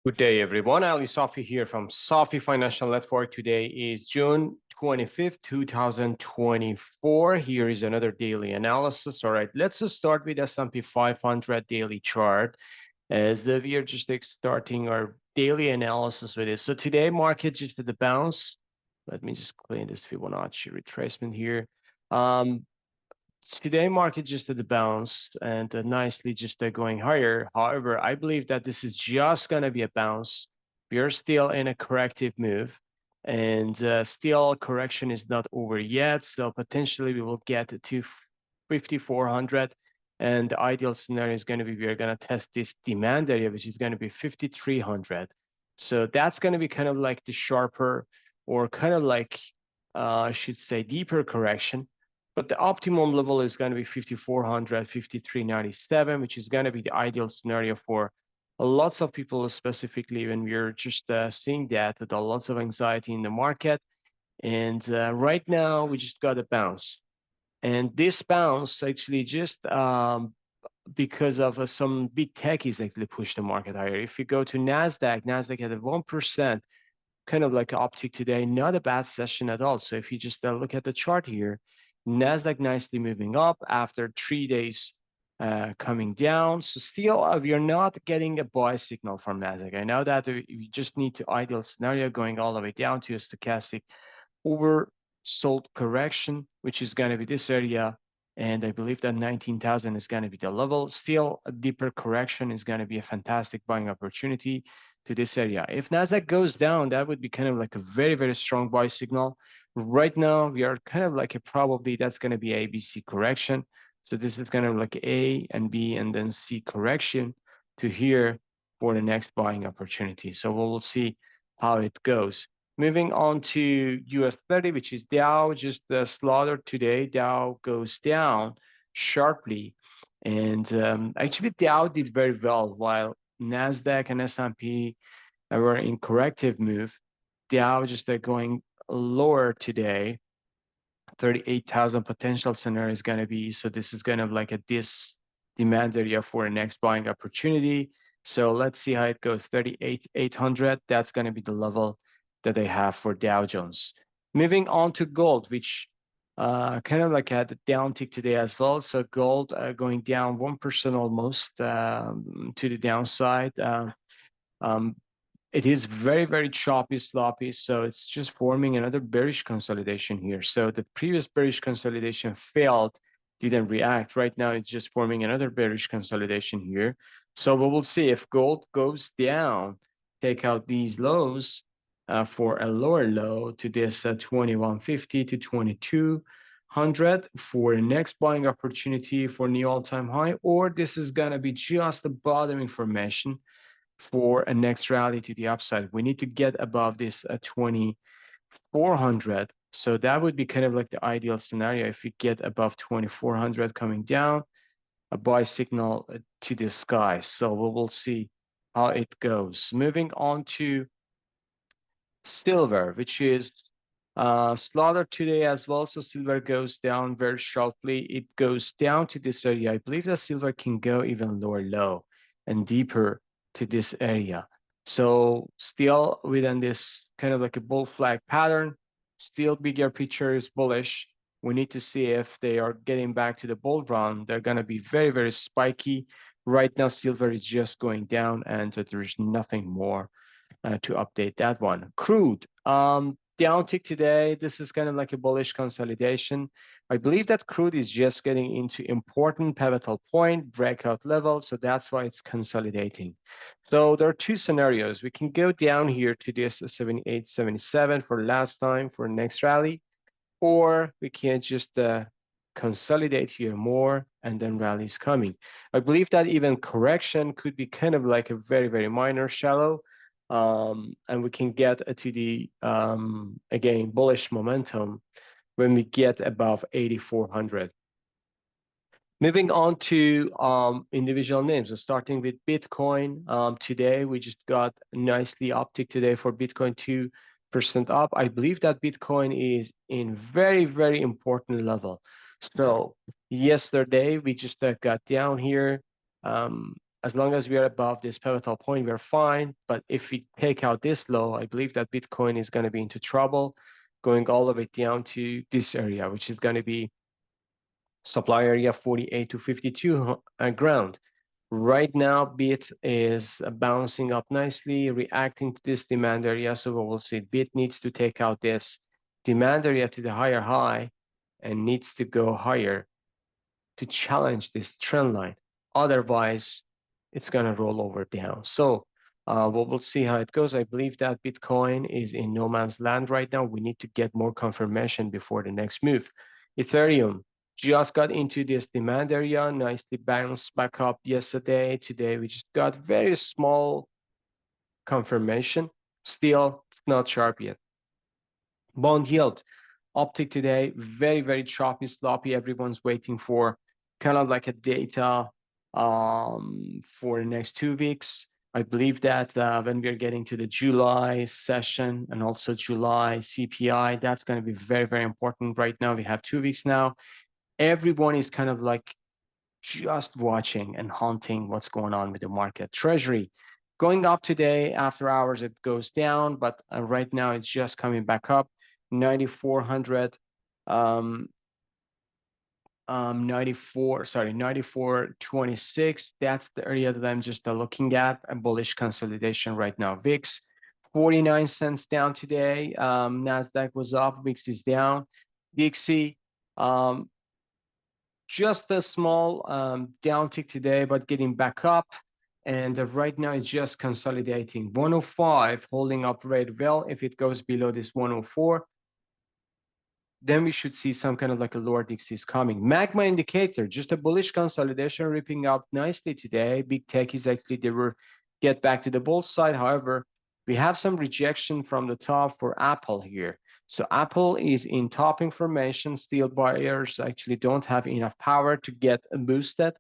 Good day, everyone. Ali Safi here from Safi Financial Network. Today is June 25th, 2024. Here is another daily analysis. All right, let's just start with S&P 500 daily chart as we are just starting our daily analysis with it. So today, market just did the bounce. Let me just clean this Fibonacci retracement here. Um, Today market just did the bounce and nicely just going higher. However, I believe that this is just going to be a bounce. We are still in a corrective move and still correction is not over yet. So potentially we will get to 5,400 and the ideal scenario is going to be we are going to test this demand area, which is going to be 5,300. So that's going to be kind of like the sharper or kind of like, I should say deeper correction. But the optimum level is going to be 5,400, 5,397, which is going to be the ideal scenario for lots of people, specifically when we're just seeing that with lots of anxiety in the market. And right now, we just got a bounce. And this bounce actually just because of some big techies actually pushed the market higher. If you go to Nasdaq, Nasdaq had a 1% kind of like uptick today, not a bad session at all. So if you just look at the chart here, Nasdaq nicely moving up after 3 days coming down. So still, we are not getting a buy signal from Nasdaq. I know that we just need to ideal scenario going all the way down to a stochastic oversold correction, which is going to be this area. And I believe that 19,000 is going to be the level. Still, a deeper correction is going to be a fantastic buying opportunity to this area. If Nasdaq goes down, that would be kind of like a very, very strong buy signal. Right now, we are kind of like a probably that's going to be ABC correction. So this is kind of like A and B and then C correction to here for the next buying opportunity. So we'll see how it goes. Moving on to US 30, which is Dow, just slaughtered today. Dow goes down sharply. And actually, Dow did very well while Nasdaq and S&P were in corrective move. Dow just going lower today. 38,000 potential scenario is going to be. So this is kind of like a this demand area for a next buying opportunity. So let's see how it goes. 38,800. That's going to be the level that they have for Dow Jones. Moving on to gold, which kind of like had a downtick today as well. So gold going down 1% almost to the downside. Um, it is very, very choppy, sloppy. So it's just forming another bearish consolidation here. So the previous bearish consolidation failed, didn't react. Right now, it's just forming another bearish consolidation here. So we will see if gold goes down, take out these lows for a lower low to this 2150 to 2200 for the next buying opportunity for new all-time high, or this is going to be just the bottom information for a next rally to the upside. We need to get above this 2400. So that would be kind of like the ideal scenario. If we get above 2400 coming down, a buy signal to the sky. So we will see how it goes. Moving on to silver, which is slaughtered today as well. So silver goes down very sharply. It goes down to this area. I believe that silver can go even lower low and deeper to this area. So still within this kind of like a bull flag pattern, still bigger picture is bullish. We need to see if they are getting back to the bull run. They're going to be very, very spiky. Right now, silver is just going down and there's nothing more to update that one. Crude, downtick today. This is kind of like a bullish consolidation. I believe that crude is just getting into important pivotal point, breakout level. So that's why it's consolidating. So there are two scenarios. We can go down here to this 78, 77 for last time for next rally, or we can just consolidate here more and then rallies coming. I believe that even correction could be kind of like a very, very minor shallow. And we can get to the, again, bullish momentum when we get above 8,400. Moving on to individual names, so starting with Bitcoin. Today, we just got nicely uptick today for Bitcoin, 2% up. I believe that Bitcoin is in very, very important level. So yesterday, we just got down here. as long as we are above this pivotal point, we're fine. But if we take out this low, I believe that Bitcoin is going to be into trouble, going all the way down to this area, which is going to be supply area 48 to 52 ground. Right now, BIT is bouncing up nicely, reacting to this demand area. So we will see BIT needs to take out this demand area to the higher high and needs to go higher to challenge this trend line. Otherwise, it's going to roll over down. So we'll see how it goes. I believe that Bitcoin is in no man's land right now. We need to get more confirmation before the next move. Ethereum just got into this demand area, nicely bounced back up yesterday. Today, we just got very small confirmation. Still, it's not sharp yet. Bond yield uptick today, very, very choppy, sloppy. Everyone's waiting for kind of like a data for the next 2 weeks. I believe that when we're getting to the July session and also July CPI, that's going to be very, very important. Right now, we have 2 weeks now. Everyone is kind of like just watching and hunting what's going on with the market. Treasury going up today. After hours, it goes down, but right now it's just coming back up. 9400 sorry, 9426. That's the area that I'm just looking at. A bullish consolidation right now. VIX 49 cents down today. Nasdaq was up, VIX is down. DXY just a small downtick today, but getting back up. And right now it's just consolidating. 105 holding up very well. If it goes below this 104, then we should see some kind of like a lower DXY coming. Magma indicator, just a bullish consolidation, ripping up nicely today. Big tech is actually, they were get back to the bull side. However, we have some rejection from the top for Apple here. So Apple is in top information. Still buyers actually don't have enough power to get boosted.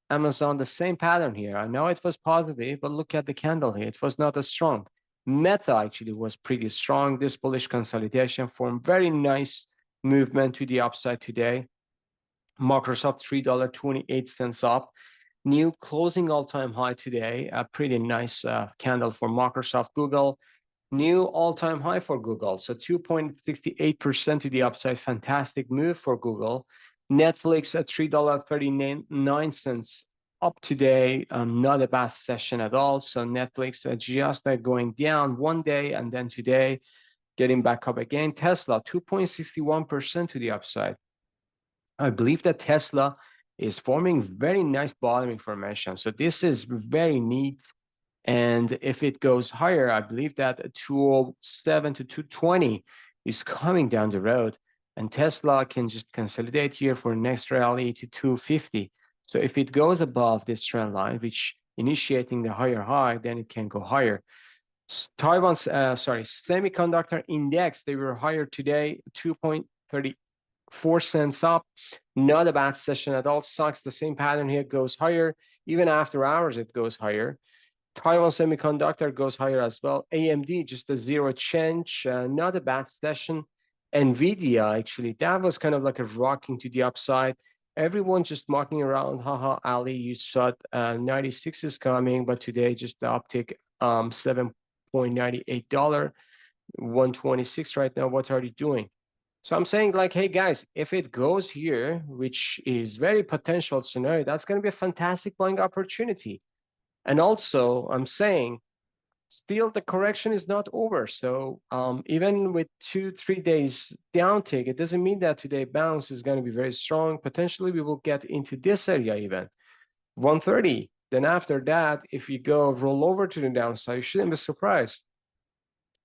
Amazon, the same pattern here. I know it was positive, but look at the candle here. It was not as strong. Meta actually was pretty strong. This bullish consolidation formed very nice movement to the upside today. Microsoft $3.28 up. New closing all-time high today. A pretty nice candle for Microsoft. Google, new all-time high for Google. So 2.68% to the upside. Fantastic move for Google. Netflix at $3.39 up today. Not a bad session at all. So Netflix just going down one day and then today getting back up again. Tesla, 2.61% to the upside. I believe that Tesla is forming very nice bottoming formation. So this is very neat. And if it goes higher, I believe that 207 to 220 is coming down the road. And Tesla can just consolidate here for next rally to 250. So if it goes above this trend line, which initiating the higher high, then it can go higher. Taiwan's semiconductor index, they were higher today, 2.34 cents up. Not a bad session at all. Stocks, the same pattern here, goes higher. Even after hours, it goes higher. Taiwan Semiconductor goes higher as well. AMD, just a zero change. Not a bad session. NVIDIA, actually, that was kind of like a rocking to the upside. Everyone just mocking around. Haha, Ali, you thought 96 is coming, but today just the uptick, $7.98, 126 right now. What are you doing? So I'm saying like, hey guys, if it goes here, which is very potential scenario, that's going to be a fantastic buying opportunity. And also, I'm saying, still the correction is not over. So even with 2-3 days downtick, it doesn't mean that today bounce is going to be very strong. Potentially, we will get into this area even, 130. Then after that, if you go roll over to the downside, you shouldn't be surprised.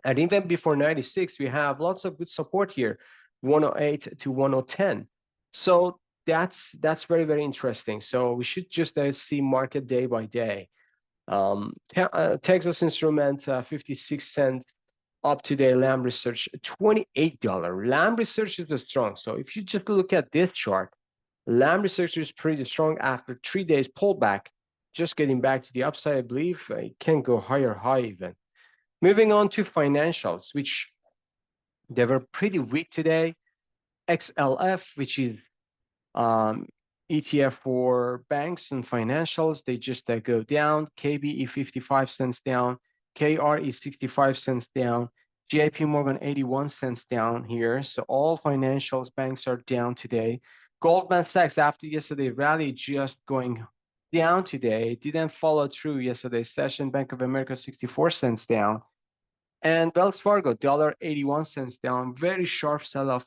And even before 96, we have lots of good support here, 108 to 110. So that's very, very interesting. So we should just see market day by day. Texas Instrument, 56 cents up today. Lamb Research, $28. Lamb Research is strong. So if you just look at this chart, Lamb Research is pretty strong after 3 days pullback, just getting back to the upside. I believe it can go higher high even. Moving on to financials, which they were pretty weak today. XLF, which is ETF for banks and financials, they just go down. KBE 55 cents down. KRE 65 cents down. JP Morgan 81 cents down here. So all financials banks are down today. Goldman Sachs, after yesterday rally, just going down today. Didn't follow through yesterday's session. Bank of America 64 cents down. And Wells Fargo, $1.81 down. Very sharp sell-off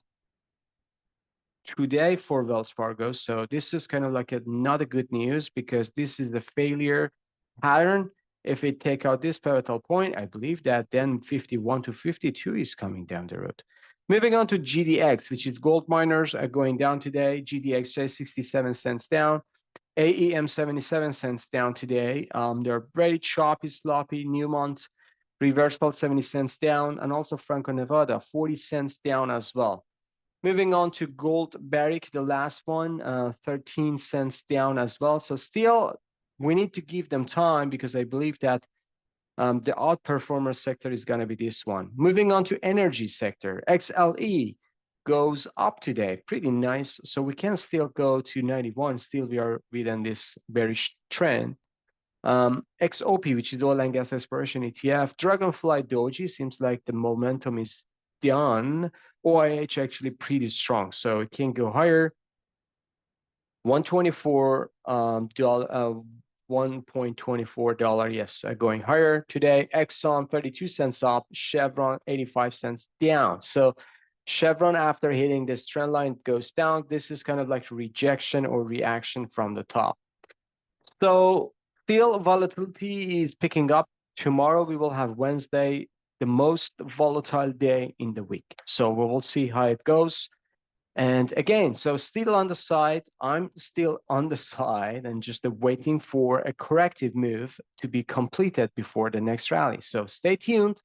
today for Wells Fargo. So this is kind of like not a good news because this is the failure pattern. If we take out this pivotal point, I believe that then 51 to 52 is coming down the road. Moving on to GDX, which is gold miners are going down today. GDXJ 67 cents down. AEM 77 cents down today. They're very choppy, sloppy. Newmont reversal 70 cents down, and also Franco-Nevada 40 cents down as well. Moving on to gold Barrick, the last one, 13 cents down as well. So still, we need to give them time because I believe that the outperformer sector is going to be this one. Moving on to energy sector, XLE goes up today, pretty nice. So we can still go to 91. Still, we are within this bearish trend. XOP, which is oil and gas exploration ETF, Dragonfly Doji seems like the momentum is done. OIH actually pretty strong, so it can go higher. 124 $1.24, yes, going higher today. Exxon 32 cents up, Chevron 85 cents down. So Chevron, after hitting this trend line, goes down. This is kind of like rejection or reaction from the top. So still volatility is picking up. Tomorrow we will have Wednesday, the most volatile day in the week. So we will see how it goes. And again, so still on the side, I'm still on the side and just waiting for a corrective move to be completed before the next rally. So stay tuned,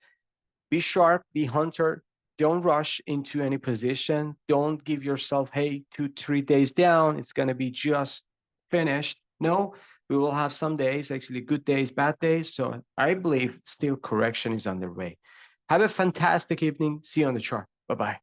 be sharp, be hunter. Don't rush into any position. Don't give yourself, hey, 2-3 days down, it's going to be just finished. No, we will have some days, actually good days, bad days. So I believe still correction is underway. Have a fantastic evening. See you on the chart. Bye-bye.